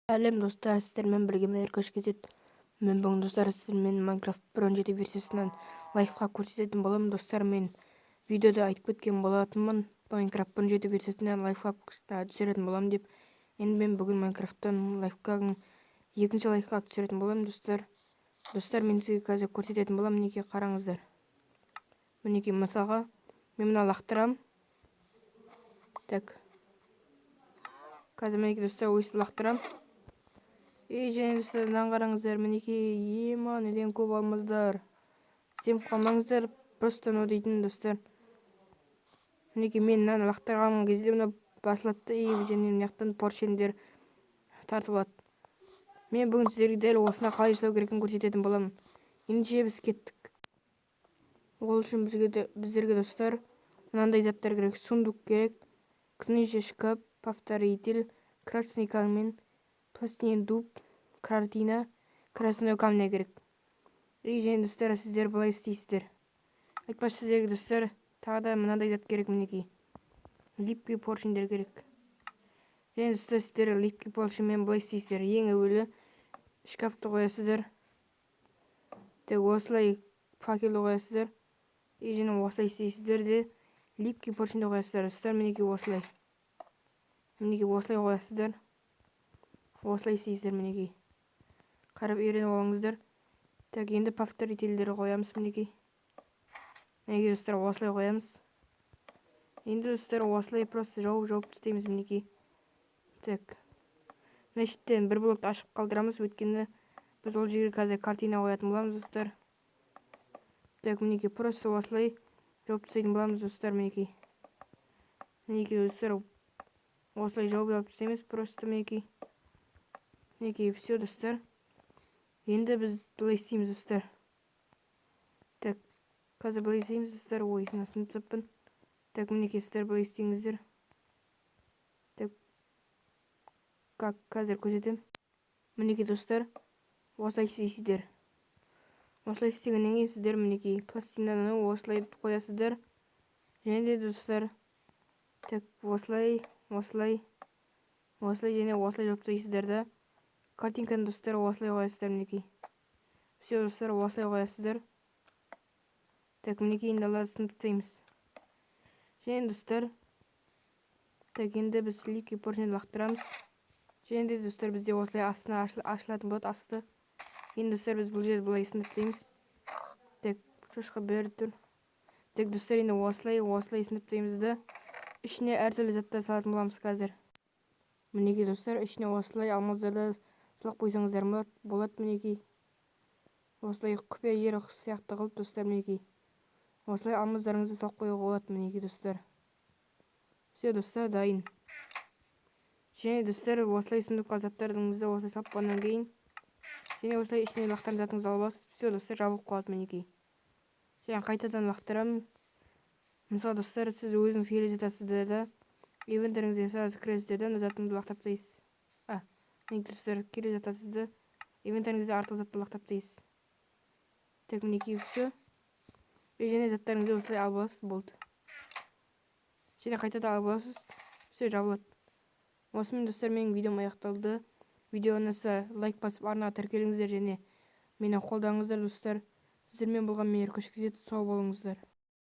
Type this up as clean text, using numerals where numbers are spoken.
Сәлем достар, сіздермен бірге Мейіркөш кезет. Мен бүгін достар сіздермен Minecraft 1.17 версиясынан лайфхак көрсететін боламын. Достар, мен видеода айтып кеткен болатынмын. Minecraft 1.17 версиясынан лайфхак түсіретін боламын деп. Енді мен бүгін Minecraft'тан лайфхагын екінші лайфхак түсіретін боламын, достар. Достар, мен сізге қазір көрсететін боламын. Мінекей қараңыздар. Мінекей мысалға мен мына лақтырам. Так. Қазір мінекей достар өйстіп лақтырам. Және достар, мынаны қараңыздар, мінекей неден көп алмаздар. Істеміп қалмаңыздар, просто дейтін достар. Мінекей мен мынаны лақтырған кезде мына басылады, және мына жақтан поршендер тартылады. Мен бүгін сіздерге дәл осына қалай жасау керекін көрсететін боламын. Ендеше біз кеттік. Ол үшін біздерге достар мынандай заттар керек. Сундук керек, книжный шкаф, повторитель, красный камень, пластин дуб, картина, красный камня керек. Және достар, сіздер былай істейсіздер. Айтпақшы сіздерге достар тағы да мынандай зат керек, мінекей. Липкий поршендер керек. Және достар, сіздер липкий поршенмен былай істейсіздер. Ең әуелі шкафты қоясыздар. Тек осылай факелді қоясыздар. Және осылай істейсіздер де липкий поршенді қоясыздар. Достар, мінекей осылай. Мінекей осылай қоясыздар. Осылай істейсіздер, мінекей. Қарап үйреніп алыңыздар. Так, енді повторительдерді қоямыз, мінекей. Мінекей достар, осылай қоямыз. Енді достар, осылай просто жауып тастаймыз, мінекей. Так. Мына шеттен бір блокты ашып қалдырамыз, өйткені біз ол жерге қазір картина қоятын боламыз, достар. Так, мінекей просто осылай жауып тастайтын боламыз, достар, мінекей. Мінекей достар, осылай жауып тастаймыз, просто мінекей. Мінекей, все, достар. Енді біз былай істейміз, достар. Так, қазір былай істейміз, достар. Ой, сынып таппын. Так, мінекей, сіздер былай істейіңіздер. Так, қазір көрсетем. Мінекей, достар, осылай істейсіздер. Осылай істегеннен кейін сіздер мінекей пластинаны осылай қоясыздар. Және де достар, так, осылай және осылай жауып тастайсыздар да. Картинканы достар осылай қоясыздар, мінекей. Все, достар, осылай қоясыздар. Так, мінекей, енді алады сынып тастаймыз. Және достар, так, енді біз липкий поршенді лақтырамыз. Және де достар, бізде осылай астына ашылатын болады, асты. Енді достар, біз бұл жерді былай сынып тастаймыз. Так, шошқа бері тұр. Так, достар, енді осылай сынып тастаймыз да. Ішіне әртүрлі заттар салатын боламыз қазір. Мінекей достар, ішіне осылай алмаздарды салып қойсаңыздар болады, мінекей. Осылай құпия жері сияқты қылып, достар, мінекей. Осылай алмаздарыңызды салып қоюға болады, мінекей, достар. Все, достар, дайын. Және достар, осылай сундукқа заттарыңызды осылай салып қойғаннан кейін, және осылай ішіне лақтырған затыңызды алып аласыз. Все, достар, жабылып қалады, мінекей. Және қайтадан лақтырамын. Мысалы, достар, сіз өзіңіз келе жатасыздар да, инвентарыңызға сразу кіресіздер да, затыңызды лақтырып тастайсыз. Мінекей достар, келе жатасызды, инвентарыңызда артық затты лақтырып тастайсыз. Так, мінекей, все. Және заттарыңызды осылай алып аласыз, болды. Және қайтадан алып аласыз, все, жабылады. Осымен достар, менің видеом аяқталды. Видео ұнаса лайк басып арнаға тіркеліңіздер және мені қолдаңыздар, достар. Сіздермен болған Мейіркөш кезет, сау болыңыздар.